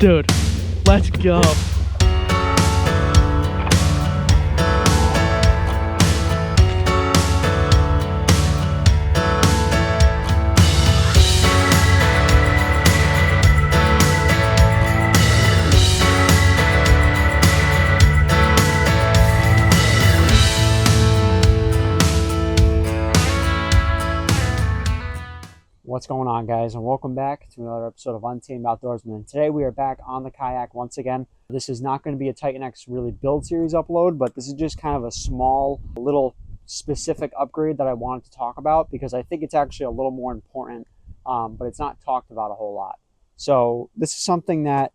Dude, let's go. What's going on, guys, and welcome back to another episode of Untamed Outdoorsmen. Today we are back on the kayak once again. This is not going to be a Titan X really build series upload, but this is just kind of a small little specific upgrade that I wanted to talk about because I think it's actually a little more important, but it's not talked about a whole lot. So this is something that,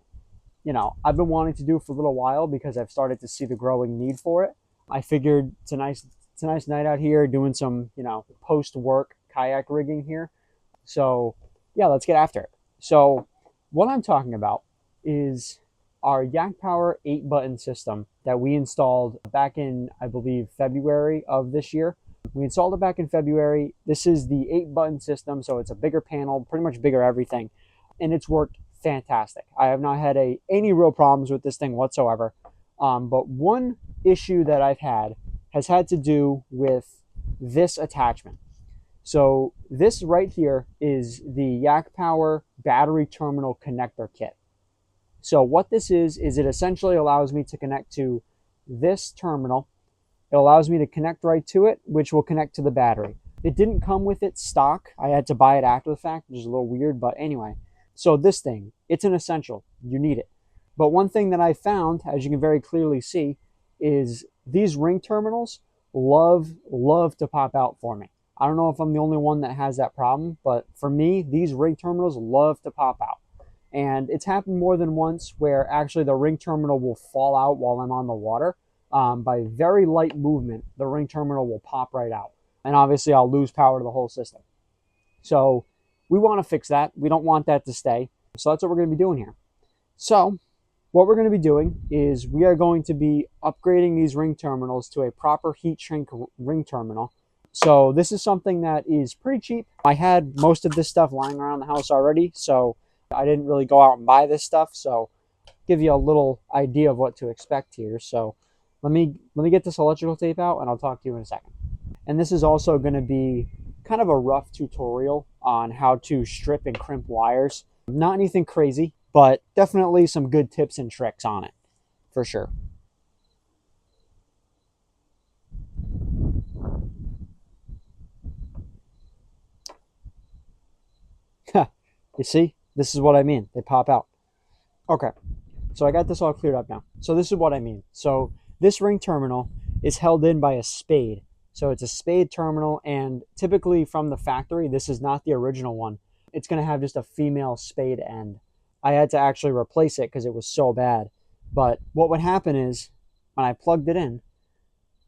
I've been wanting to do for a little while because I've started to see the growing need for it. I figured it's a nice night out here doing some, post-work kayak rigging here. So yeah, let's get after it. So what I'm talking about is our YakPower 8-button system that we installed back in, I believe, February of this year. We installed it back in February. This is the 8-button system, so it's a bigger panel, pretty much bigger everything, and it's worked fantastic. I have not had any real problems with this thing whatsoever. But one issue that I've had has had to do with this attachment. So this right here is the YakPower battery terminal connector kit. So what this is it essentially allows me to connect to this terminal. It allows me to connect right to it, which will connect to the battery. It didn't come with it stock. I had to buy it after the fact, which is a little weird, but anyway. So this thing, it's an essential. You need it. But one thing that I found, as you can very clearly see, is these ring terminals love to pop out for me. I don't know if I'm the only one that has that problem, but for me, these ring terminals love to pop out. And it's happened more than once where actually the ring terminal will fall out while I'm on the water. By very light movement, the ring terminal will pop right out. And obviously I'll lose power to the whole system. So we want to fix that. We don't want that to stay. So that's what we're going to be doing here. So what we're going to be doing is we are going to be upgrading these ring terminals to a proper heat shrink ring terminal. So this is something that is pretty cheap. I had most of this stuff lying around the house already, so I didn't really go out and buy this stuff. So give you a little idea of what to expect here. So let me get this electrical tape out and I'll talk to you in a second. And this is also going to be kind of a rough tutorial on how to strip and crimp wires. Not anything crazy, but definitely some good tips and tricks on it for sure. You see, this is what I mean. They pop out. Okay, so I got this all cleared up now. So this is what I mean. So this ring terminal is held in by a spade. So it's a spade terminal, and typically from the factory, this is not the original one. It's going to have just a female spade end. I had to actually replace it because it was so bad. But what would happen is when I plugged it in,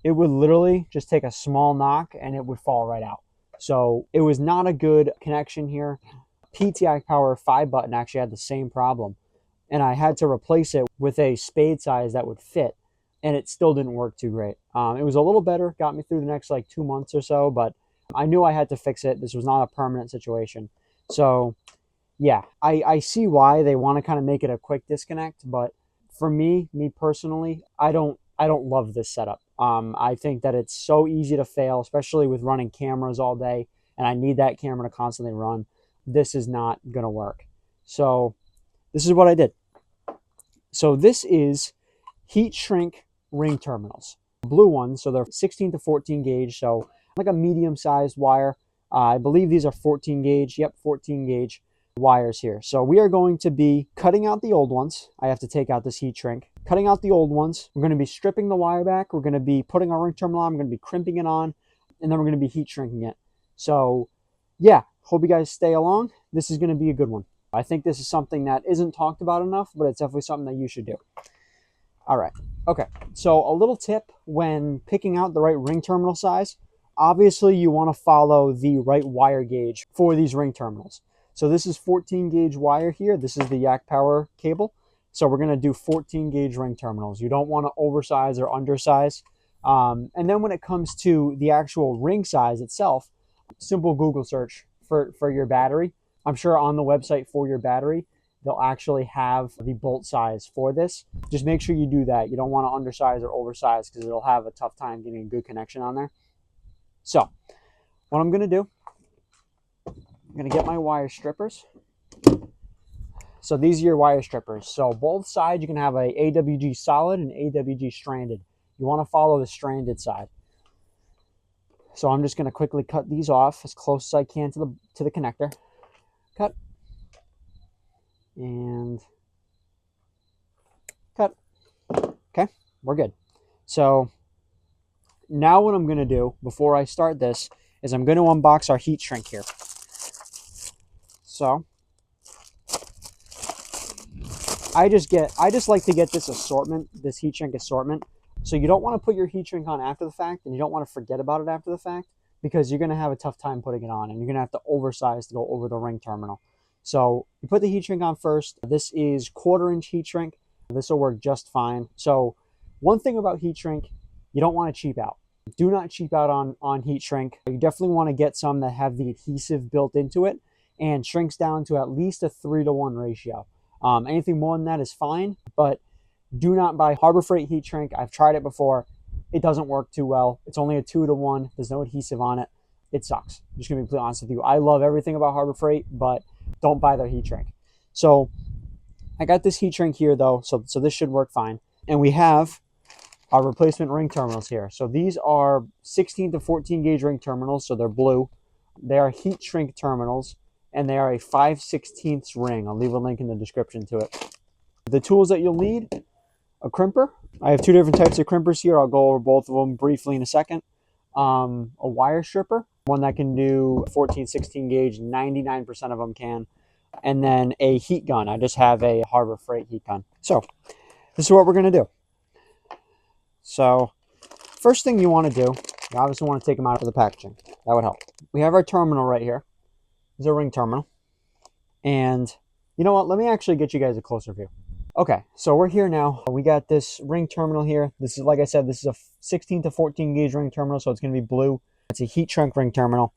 it would literally just take a small knock and it would fall right out. So it was not a good connection here. YakPower 5-button actually had the same problem, and I had to replace it with a spade size that would fit, and it still didn't work too great. It was a little better, got me through the next 2 months or so, but I knew I had to fix it. This was not a permanent situation. So yeah, I see why they want to kind of make it a quick disconnect, but for me personally, I don't love this setup. I think that it's so easy to fail, especially with running cameras all day, and I need that camera to constantly run. This is not going to work. So this is what I did. So this is heat shrink ring terminals. Blue ones, so they're 16 to 14 gauge, so like a medium-sized wire. I believe these are 14 gauge. Yep, 14 gauge wires here. So we are going to be cutting out the old ones. I have to take out this heat shrink. Cutting out the old ones. We're going to be stripping the wire back. We're going to be putting our ring terminal on. I'm going to be crimping it on, and then we're going to be heat shrinking it. So yeah, hope you guys stay along. This is going to be a good one. I think this is something that isn't talked about enough, but it's definitely something that you should do. All right. Okay. So a little tip when picking out the right ring terminal size, obviously you want to follow the right wire gauge for these ring terminals. So this is 14 gauge wire here. This is the YakPower cable. So we're going to do 14 gauge ring terminals. You don't want to oversize or undersize. And then when it comes to the actual ring size itself, simple Google search for your battery. I'm sure on the website for your battery, they'll actually have the bolt size for this. Just make sure you do that. You don't want to undersize or oversize because it'll have a tough time getting a good connection on there. So what I'm going to do, I'm going to get my wire strippers. So these are your wire strippers. So both sides you can have a AWG solid and AWG stranded. You want to follow the stranded side. So I'm just going to quickly cut these off as close as I can to the connector. Cut. And cut. Okay, we're good. So now what I'm going to do before I start this is I'm going to unbox our heat shrink here. So I just like to get this assortment, this heat shrink assortment. So you don't want to put your heat shrink on after the fact, and you don't want to forget about it after the fact, because you're going to have a tough time putting it on, and you're going to have to oversize to go over the ring terminal. So you put the heat shrink on first. This is 1/4 inch heat shrink. This will work just fine. So one thing about heat shrink, you don't want to cheap out. Do not cheap out on heat shrink. You definitely want to get some that have the adhesive built into it and shrinks down to at least a 3-to-1 ratio. Anything more than that is fine, but do not buy Harbor Freight heat shrink. I've tried it before. It doesn't work too well. It's only a 2-to-1. There's no adhesive on it. It sucks. I'm just going to be completely honest with you. I love everything about Harbor Freight, but don't buy their heat shrink. So I got this heat shrink here though, so this should work fine. And we have our replacement ring terminals here. So these are 16 to 14 gauge ring terminals, so they're blue. They are heat shrink terminals, and they are a 5/16 ring. I'll leave a link in the description to it. The tools that you'll need: a crimper. I have 2 different types of crimpers here. I'll go over both of them briefly in a second. A wire stripper, one that can do 14-16 gauge, 99% of them can. And then a heat gun. I just have a Harbor Freight heat gun. So this is what we're going to do. So first thing you want to do, you obviously want to take them out of the packaging. That would help. We have our terminal right here. This is a ring terminal. And you know what? Let me actually get you guys a closer view. Okay, so we're here now. We got this ring terminal here. This is, like I said, this is a 16 to 14 gauge ring terminal, so it's going to be blue. It's a heat shrink ring terminal.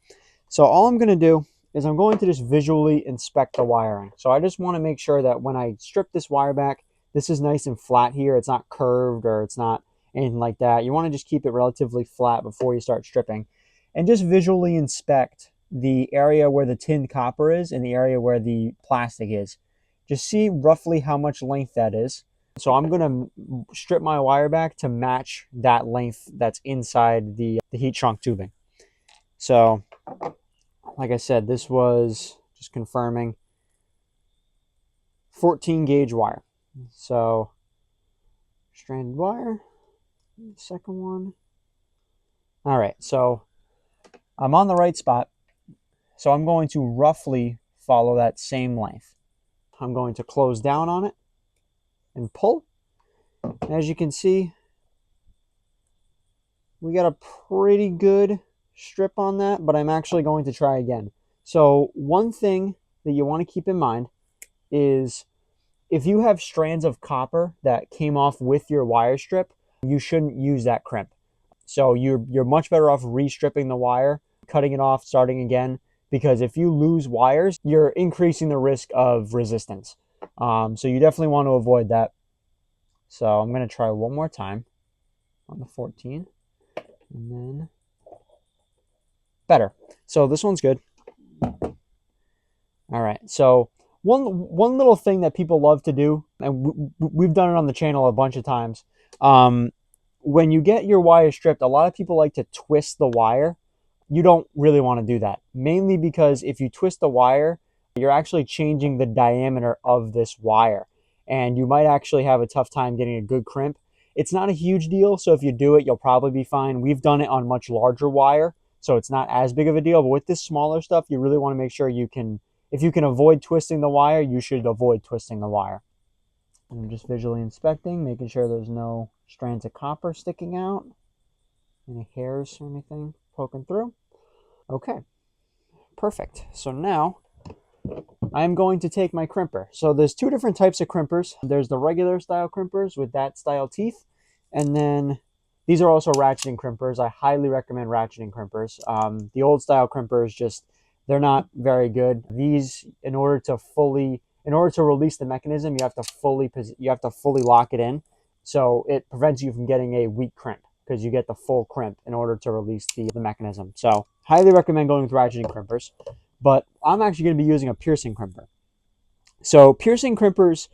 So all I'm going to do is I'm going to just visually inspect the wiring. So I just want to make sure that when I strip this wire back, this is nice and flat here. It's not curved or it's not anything like that. You want to just keep it relatively flat before you start stripping. And just visually inspect the area where the tinned copper is and the area where the plastic is. Just see roughly how much length that is. So I'm going to strip my wire back to match that length that's inside the heat shrunk tubing. So like I said, this was, just confirming, 14 gauge wire. So stranded wire, second one. All right, so I'm on the right spot. So I'm going to roughly follow that same length. I'm going to close down on it and pull. As you can see, we got a pretty good strip on that, but I'm actually going to try again. So one thing that you want to keep in mind is if you have strands of copper that came off with your wire strip, you shouldn't use that crimp. So you're much better off re-stripping the wire, cutting it off, starting again, because if you lose wires, you're increasing the risk of resistance. So you definitely want to avoid that. So I'm going to try one more time on the 14, and then better. So this one's good. All right. So one little thing that people love to do, and we've done it on the channel a bunch of times. When you get your wire stripped, a lot of people like to twist the wire. You don't really want to do that, mainly because if you twist the wire, you're actually changing the diameter of this wire, and you might actually have a tough time getting a good crimp. It's not a huge deal, so if you do it, you'll probably be fine. We've done it on much larger wire, so it's not as big of a deal. But with this smaller stuff, you really want to make sure you can, if you can avoid twisting the wire, you should avoid twisting the wire. I'm just visually inspecting, making sure there's no strands of copper sticking out, any hairs or anything poking through. Okay, perfect. So now I'm going to take my crimper. So there's 2 different types of crimpers. There's the regular style crimpers with that style teeth, and then these are also ratcheting crimpers. I highly recommend ratcheting crimpers. The old style crimpers, just, they're not very good. These, in order to fully in order to release the mechanism, you have to fully lock it in. So it prevents you from getting a weak crimp because you get the full crimp in order to release the mechanism. So highly recommend going with ratcheting crimpers, but I'm actually going to be using a piercing crimper. So piercing crimpers,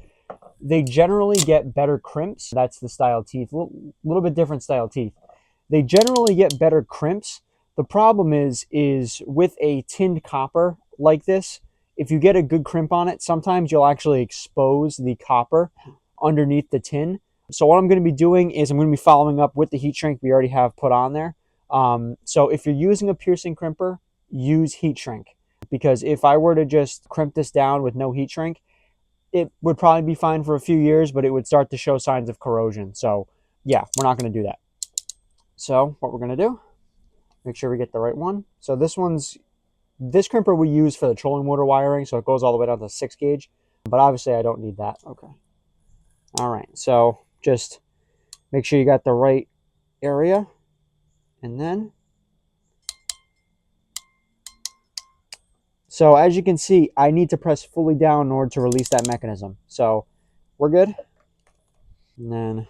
they generally get better crimps. That's the style teeth, a little bit different style teeth. They generally get better crimps. The problem is with a tinned copper like this, if you get a good crimp on it, sometimes you'll actually expose the copper underneath the tin. So what I'm going to be doing is I'm going to be following up with the heat shrink we already have put on there. So if you're using a piercing crimper, use heat shrink, because if I were to just crimp this down with no heat shrink, it would probably be fine for a few years, but it would start to show signs of corrosion. So yeah, we're not going to do that. So what we're going to do, make sure we get the right one. So this crimper we use for the trolling motor wiring, so it goes all the way down to 6 gauge, but obviously I don't need that. Okay. All right, so just make sure you got the right area, and then, so as you can see, I need to press fully down in order to release that mechanism. So we're good. And then it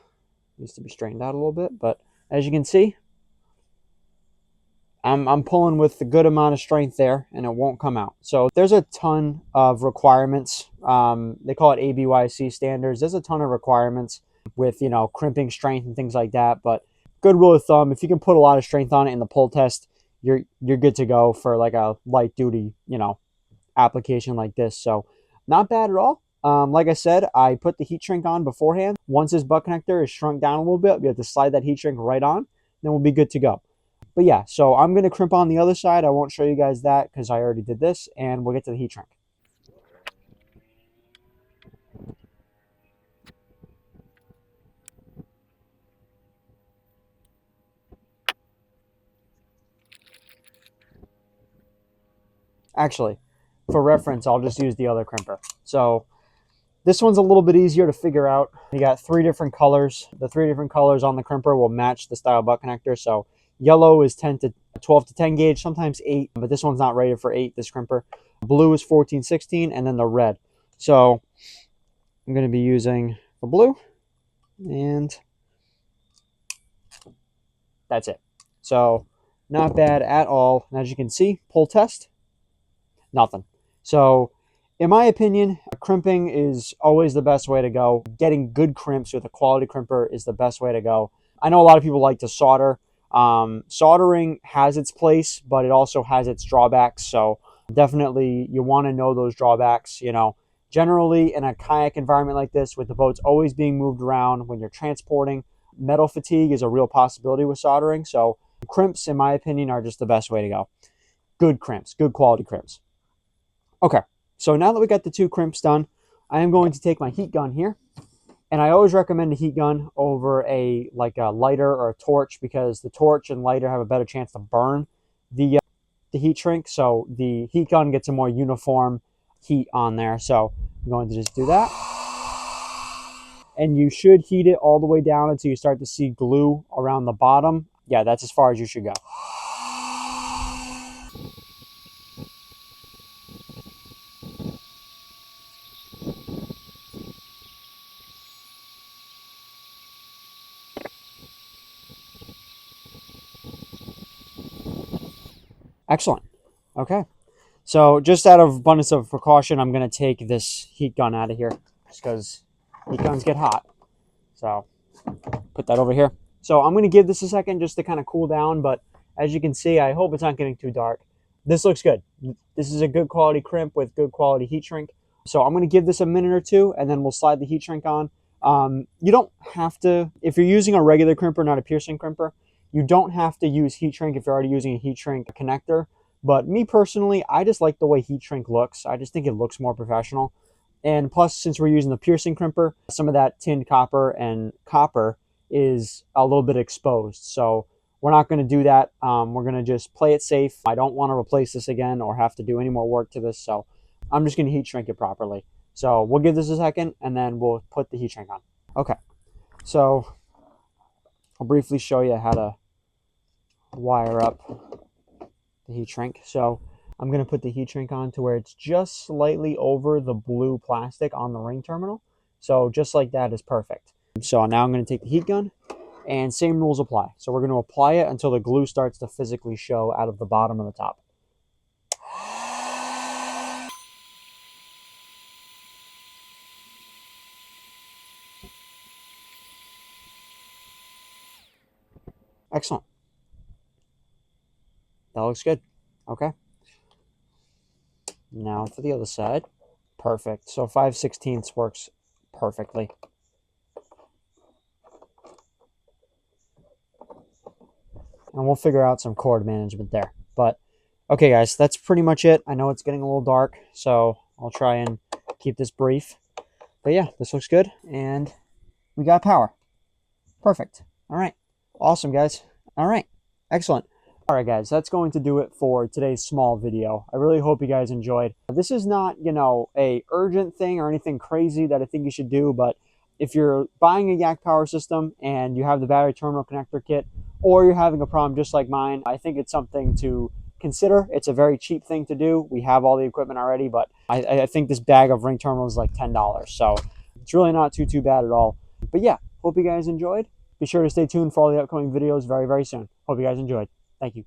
needs to be straightened out a little bit, but as you can see, I'm pulling with a good amount of strength there, and it won't come out. So there's a ton of requirements. They call it ABYC standards. There's a ton of requirements with, you know, crimping strength and things like that. But good rule of thumb, if you can put a lot of strength on it in the pull test, you're good to go for like a light duty, you know, application like this. So not bad at all. Like I said, I put the heat shrink on beforehand. Once this butt connector is shrunk down a little bit, you have to slide that heat shrink right on, then we'll be good to go. But yeah, so I'm going to crimp on the other side. I won't show you guys that because I already did this, and we'll get to the heat shrink. Actually, for reference, I'll just use the other crimper. So this one's a little bit easier to figure out. You got 3 different colors. The 3 different colors on the crimper will match the style butt connector. So yellow is 12 to 10 gauge, sometimes 8, but this one's not rated for 8, this crimper. Blue is 14, 16, and then the red. So I'm going to be using the blue, and that's it. So not bad at all. And as you can see, pull test, nothing. So in my opinion, crimping is always the best way to go. Getting good crimps with a quality crimper is the best way to go. I know a lot of people like to solder. Soldering has its place, but it also has its drawbacks. So definitely you want to know those drawbacks. You know, generally in a kayak environment like this, with the boats always being moved around when you're transporting, metal fatigue is a real possibility with soldering. So crimps, in my opinion, are just the best way to go. Good crimps, good quality crimps. Okay, so now that we got the 2 crimps done, I am going to take my heat gun here. And I always recommend a heat gun over a lighter or a torch, because the torch and lighter have a better chance to burn the heat shrink. So the heat gun gets a more uniform heat on there. So I'm going to just do that. And you should heat it all the way down until you start to see glue around the bottom. Yeah, that's as far as you should go. Excellent. Okay. So just out of abundance of precaution, I'm going to take this heat gun out of here just because heat guns get hot. So put that over here. So I'm going to give this a second just to kind of cool down. But as you can see, I hope it's not getting too dark. This looks good. This is a good quality crimp with good quality heat shrink. So I'm going to give this a minute or two, and then we'll slide the heat shrink on. You don't have to, if you're using a regular crimper, not a piercing crimper, you don't have to use heat shrink if you're already using a heat shrink connector. But me personally, I just like the way heat shrink looks. I just think it looks more professional. And plus, since we're using the piercing crimper, some of that tinned copper and copper is a little bit exposed. So we're not going to do that. We're going to just play it safe. I don't want to replace this again or have to do any more work to this. So I'm just going to heat shrink it properly. So we'll give this a second, and then we'll put the heat shrink on. Okay, so I'll briefly show you how to wire up the heat shrink. So I'm going to put the heat shrink on to where it's just slightly over the blue plastic on the ring terminal. So just like that is perfect. So now I'm going to take the heat gun, and same rules apply. So we're going to apply it until the glue starts to physically show out of the bottom and the top. Excellent. That looks good. Okay. Now for the other side. Perfect. So 5/16 works perfectly. And we'll figure out some cord management there. But okay, guys, that's pretty much it. I know it's getting a little dark, so I'll try and keep this brief. But yeah, this looks good, and we got power. Perfect. All right. Awesome, guys. All right. Excellent. All right, guys, that's going to do it for today's small video. I really hope you guys enjoyed. This is not, a urgent thing or anything crazy that I think you should do, but if you're buying a YakPower system and you have the battery terminal connector kit, or you're having a problem just like mine, I think it's something to consider. It's a very cheap thing to do. We have all the equipment already, but I think this bag of ring terminals is like $10. So it's really not too bad at all. But yeah, hope you guys enjoyed. Be sure to stay tuned for all the upcoming videos very soon. Hope you guys enjoyed. Thank you.